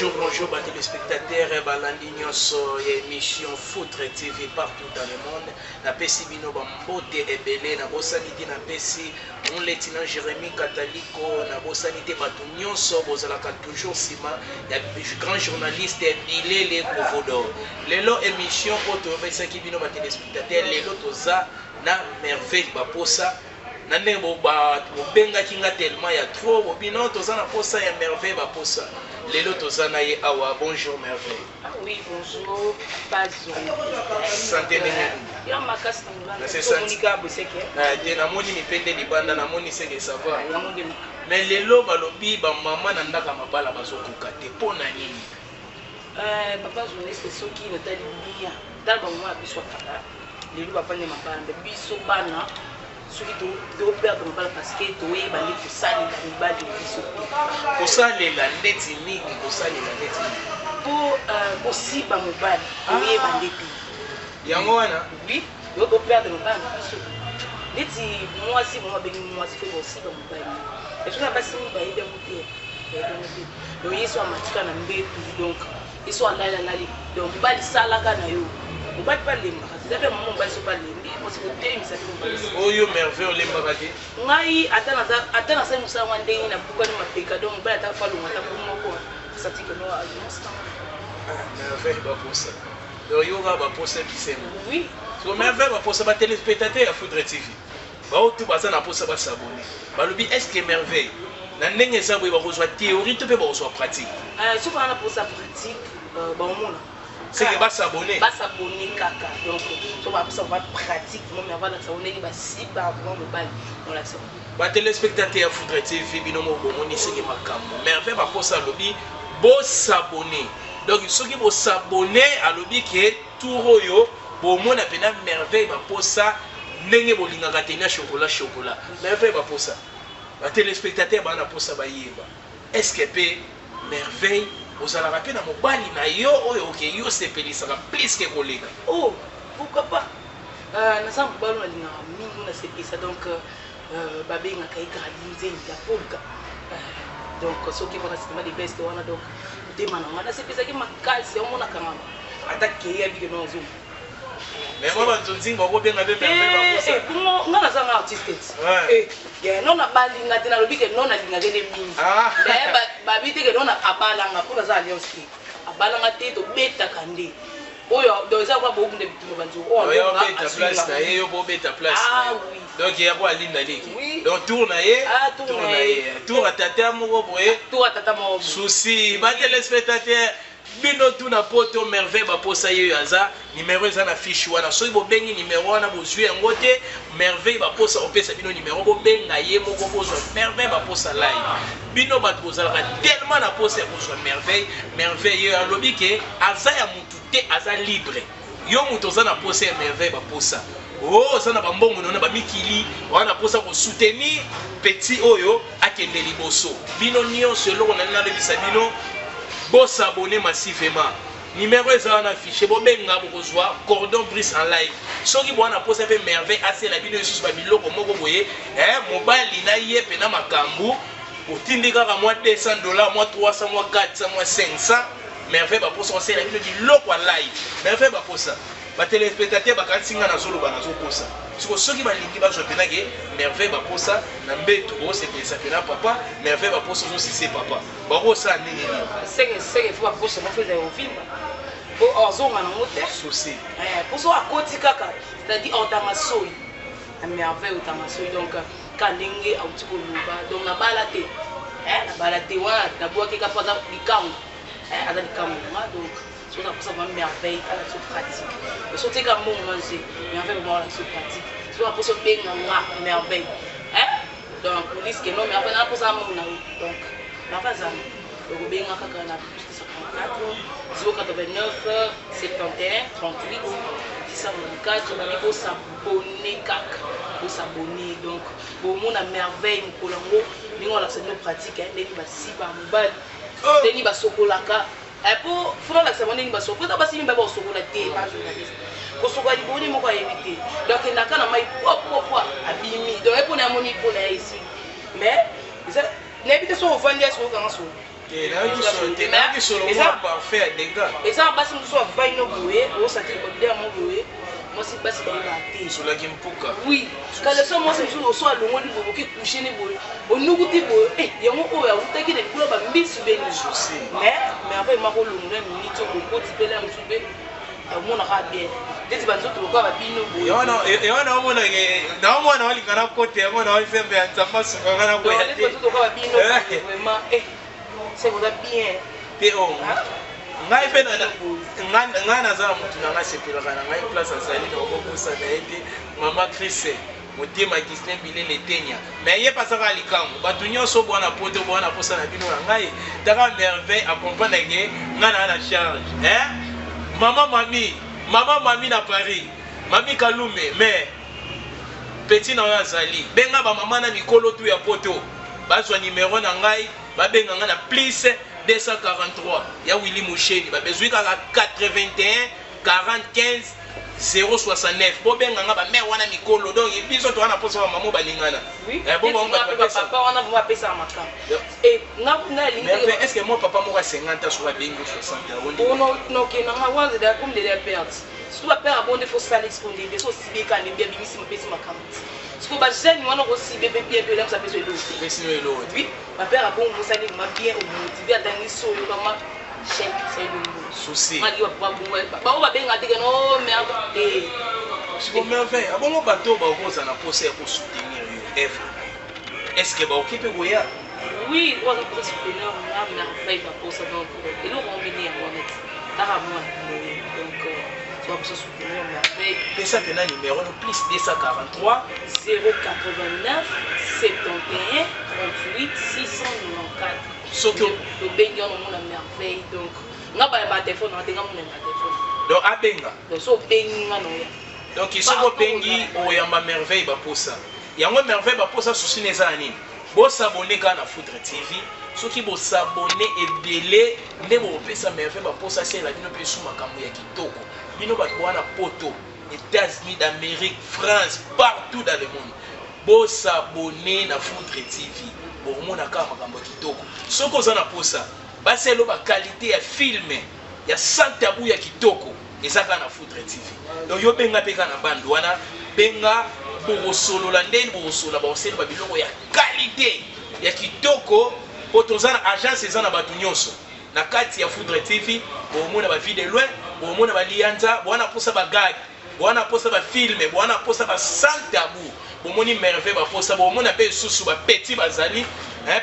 bonjour, téléspectateurs et balandinios émission Foutre TV partout dans le monde. Na pesi bino bambote ebele na bosanité na pesi mon lieutenant Jérémy Catalico na bosanité bato nyonso bozalaka toujours sima ya grand journaliste Bilele Kovodo. Lelo émission auto pesaki bino ba téléspectateurs lelo toza na merveille baposa. Nande bobenga kinga tellement ya trop bobino toza na posa ya merveille baposa. Lelo toza na ye awa. Bonjour merveille. Ah oui, bonjour. Bazo. Santé nene. Ya makasi na c'est ça. Monica Boseke. Je namoni mipende libanda namoni seke ça va. Mais lelo balobi ba mama na ndaka mabala bazokuka te pona nini? Papa journaliste soki na tali bien. Dal ba mama biso kaka. Lelo papa ne mabala biso bana. Soki to perdre mabala parce que to e bali ko sali la mibali biso. Ko sali la ndeti nini? Ko sali la ndeti nini? Pour aussi ba mobali to e bali pi. Yango wana? Oui, yo to perdre mabala biso. Ndeti moi si moi bengi moi si fait aussi ba mobali. Et tout ça passe ni ba ide muté. Donc ils sont matika na mbetu donc ils sont là donc bali salaka na yo. Mobali pas lemba. C'est pas mon mobali so pas lemba. Parce que t'es ça fait. Oyo merveille lemba kati. Ngai atana sa musa wande na buka ni mapeka donc mobali ata fa longa ta pour moko. Ça dit que non merveille baposa. Donc yoga baposa bisema. Oui. So merveille baposa ba téléspectateur ya Foutre TV. Ba otu baza na posa ba s'abonner. Balobi est-ce que merveille na ndenge za boye ba kozwa théorie to pe ba kozwa pratique. So pour na posa pratique ba omona. C'est que va s'abonner. Va s'abonner kaka. Donc so ba posa va pratique même avant de s'abonner ni ba si ba avant mobile on la sait. Ba téléspectateur ya Foutre TV binomo bomoni c'est que makambo. Merveille ba posa lobi bo s'abonner. Donc soki bo s'abonner à lobi ke touro yo bomona pena merveille ba posa ndenge bolingaka te na chocolat. Merveille ba posa. Ba téléspectateur ba na posa ba yeba. Est-ce que pe merveille ozala rapide na mobali na yo oyo ok yo sepelisaka plus que koleka? Oh, pourquoi pas? Na sa mobali na linga mingi na sepelisa donc babengaka egralize ya polka. Donc soki wana système de best wana donc demana wana sepelisa makasi omona kanga atake ya bige no zo. Mais moi banzonzi bako benga be merveille ba posa. Comment ngana zanga artiste? Ya non na balinga te na lobi ke non na linga ke de mingi. Mais babite ke non na abalanga pour za alliance. Abalanga te to beta kande. Oyo donc ça va beaucoup de bituma banzo. Oh yo beta place na yo bo beta place. Ah oui. Donc il y a quoi linda leki. Oui. Donc tourne ye. Tourne ye. Tour à tata moko boye. Tour à tata moko. Souci ba téléspectateur bino tout na poto merveille ba posa yo yaza numéro eza na fiche wana soki bo bengi numéro wana bo zwi yango te merveille ba posa opesa bino numéro bo benga ye moko bozo merveille ba posa live bino ba bozalaka tellement na posa bozo merveille yo alobi ke aza ya mutu te aza libre yo mutu oza na posa ya merveille ba posa oh ça na bambongo na ba mikili wana posa ko soutenir petit oyo akende liboso bino nyonso eloko na nina lebisa bino bo s'abonner massivement. Numéro est en affiché. Bo benga bokozwa cordon brise en live. Soki bo na posa pe merveille assez la bino yesu ba biloko moko boye mobile na ye pe na makambu otindika ka moi $200 moi 300 moi 400 moi 500 merveille ba posa c'est la bino biloko live. Merveille ba posa. Ba téléspectateur ba kansinga na zolo ba na zo posa. Soki balingi bazwa pena ke merveille ba posa na mbeto o se pesa pena papa merveille ba posa aussi c'est papa ba ko sa nini c'est faut pas posa mo faire au film bo ozonga na mote souci pour so akoti kaka c'est-à-dire otamasoi na merveille otamasoi donc kandenge auti ko luba donc na balate na balate wa na boaki ka paza likambo ada likambo donc sur la posa merveille à la pratique et sauter comme bon manger merveille moi la pratique sur la posa bien merveille donc police que non mais après la posa mon donc la phase donc bien kaka na plus 54 089 71 38 624 na niveau s'abonner kaka pour s'abonner donc bon mon a merveille mkolango ningo la c'est nos pratiques ndeni ba si ba mobile ndeni ba sokolaka pour faire la cérémonie ni baso pour basi mba baso ko la té pas journaliste ko so ko di boni mo ko éviter donc na kana mai pop abimi donc e pona moni pona ici mais ça n'habite so vendre so quand so parfait à dégâts. Et ça, basi nous sommes pas inaugurés, on s'est dit qu'on est inauguré. Moi, c'est basi qu'on a été. Sur la Gimpuka. Oui, quand le soir, moi, c'est nous soit le monde niveau qui couché les boys. On nous goûte les boys. Eh, il y a mon oeil, on t'a dit que les boulot va m'y subir. Mais après, ma rôle, on a une minute, on peut te payer un subir. On a bien. Des bandes de quoi va bien nous. Et on a un côté, on a fait un tapas sur un peu. Vraiment, c'est bien. Théo. Ngai pe na naza mutu na ngasepelaka na ngai place azali na okokosa na ete mama Chris motema Gisne Bilele Tenya mais ye pasaka likango bato nyonso bwana poto bwana posa na bino na ngai taka merveille accompagne nge ngana na charge mama mami na Paris mami Kalume mais petit na azali benga ba mama na mikolo tu ya poto bazwa numéro na ngai babenga nga na plus 243 ya Willy Moucheni ba besoin ka 81 45 069 bo benga nga ba mère wana mikolo donc biso to wana posa maman balingana oui bon papa wana va pesa makam et na lingi est-ce que moi papa mo 50 ans sur ba bengo 60 ans non que na nga wanze da comme de la perte si tu vas perdre abonné faut ça l'exponder so si bien kan bien bimisi mo pesa makam parce que ba jeune wana aussi bébé bien là ça peut se l'eau oui ma père a bon vous savez m'a bien motivé à tenir sur le maman chef c'est le souci ma dit va ba on va bien ngater non mais je me merveille bon bateau ba koza na poser pour soutenir œuvre est-ce que ba okipe goya oui on va pour soutenir on a merveille ba pour ça donc et là on venir en net tara moi donc on va soutenir merveille et ça que na numéro plus 243 089 71 38 694 soki obengi wana omona merveille donc nga baya batelefone nga te nga mona batelefone donc abenga donc so obengi nga noya donc soki obengi oyamba merveille baposa yango merveille baposa susi na eza na nini bosabone kaka na Foudre TV soki bosabone ebele nde bopesa merveille baposa asala bino mpe esu makambo ya kitoko bino bato wana poto États-Unis d'Amérique, France, partout dans le monde. Bosabone na Foudre TV. Bomona ka makambo kitoko. Soko za na posa. Basi lo ba qualité ya film ya sans tabou ya kitoko. Ezaka na Foudre TV. Donc yo benga peka na bando wana benga bosolola ndeni bosola ba oseli ba biloko ya qualité ya kitoko potozana agence ezana batu nyonso. Na kati ya Foudre TV bomona ba vie de loin, bomona ba lianza, bona posa ba gag. Bwana posa ba filme, bwana posa ba sans tabou. Bomoni merveille ba posa, bomona pe susu ba petit bazali,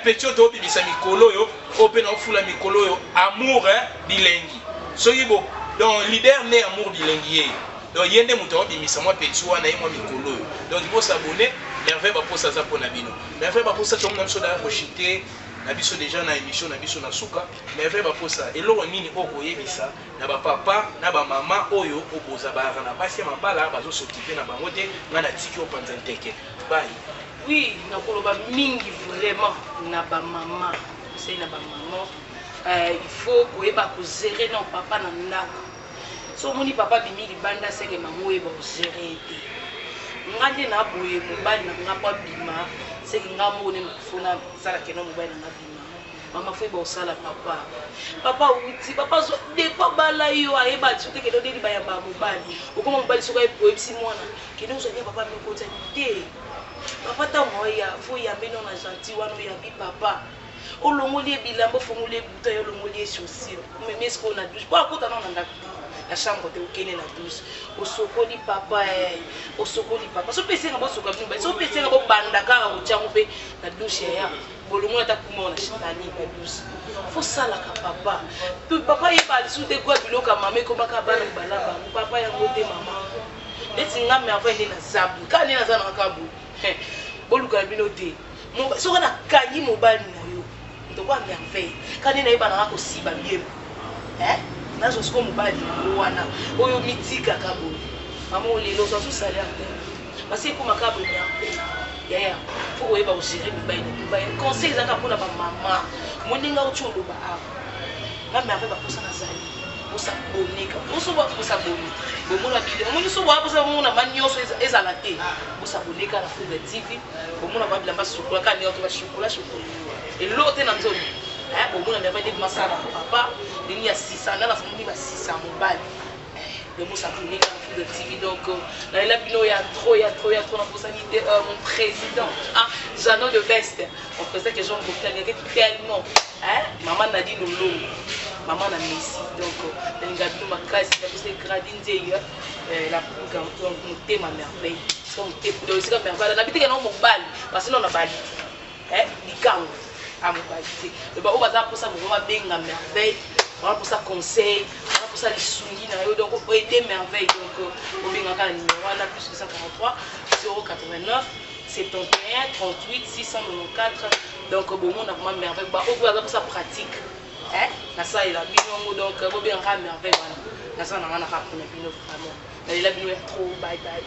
petit to bibisa mikolo yo, ope na ofula mikolo yo, amour bilengi. Soyibo, donc leader né amour bilengi. Donc yende muto bimisa moi petit wana ye moi mikolo yo. Donc il faut s'abonner, merveille ba posa za pona bino. Merveille ba posa to ngam so da rochité. Na biso déjà na émission na biso na suka merveille baposa eloko nini okoyebisa na ba papa na ba mama oyo oboza bara na basi mabala bazo s'occuper na bango te ngana tiki opanza nteke bye oui na koloba mingi vraiment na ba mama c'est na ba maman il faut koyeba ko gérer na papa na ndako so moni papa bimi libanda seke maman oyo ba gérer te ngande na boye mobali na ngapa bima c'est que nga mone fona sala keno mobile na bima mama foi ba osala papa uti papa so de pa bala yo ayeba tute ke do de ba ya ba mobali okoma mobali so ka epsi mwana keno so ya papa me kota te papa ta moya foi ya bino na gentil wana ya bi papa olongoli bilambo fongoli buta yo olongoli chaussure mais ce qu'on a douche pas kota na ndako la chambre te okene na douche osokoli papa so pese nga bosoka bino so pese nga bo banda kaka kotyango pe na douche ya bolongo ta kuma na chitani na douche faut sala ka papa puis papa ye ba su de quoi biloka mama ko baka bana balaba papa ya ngote mama eti nga me avant ni na zabu ka ni na zana kabu boluka bino te so kana kanyi mobali na yo to kwa merveille kani na yeba na ko siba bien nazo siko mobali wana oyo mitika kabo mama olelo so salaire te basi ko makabo ya faut oyeba gérer mobali na conseil za ka pona ba mama moninga ocholo ba a na merveille ba posa na zali posa bonika poso ba posa bonika bomona bile moni so ba posa mona manyoso ezala te posa bonika na Foudre TV bomona ba bilamba chocolat ka ni oto ba chocolat et l'autre na nzoni Bon, on a merveille de massage papa, il y a 600, là, on a 600 mobile. Le mot ça clinique de TV, donc là, il y a trop, mon président, Jeannot de Best, mon président que Jean Boctel, il y a tellement, maman n'a dit nous l'eau, maman n'a Messi, donc, il y a ma classe, il y a plus de gradines, la donc, thème à merveille, donc, c'est comme merveille, on habite dans mon bal, parce que nous on a bali, du camp, à mon bal, le bas, on va pour ça, on va bien à merveille. Voilà pour ça conseil, voilà pour ça les soumis, donc on peut aider merveille. Donc on vient encore le numéro, on a plus que 143 089 71 38 694. Donc bon, on a vraiment merveille. On va pour ça pratique. Na ça il a bien donc on vient encore merveille. Na ça on a pas pour bien vraiment. Mais il a bien trop bye bye.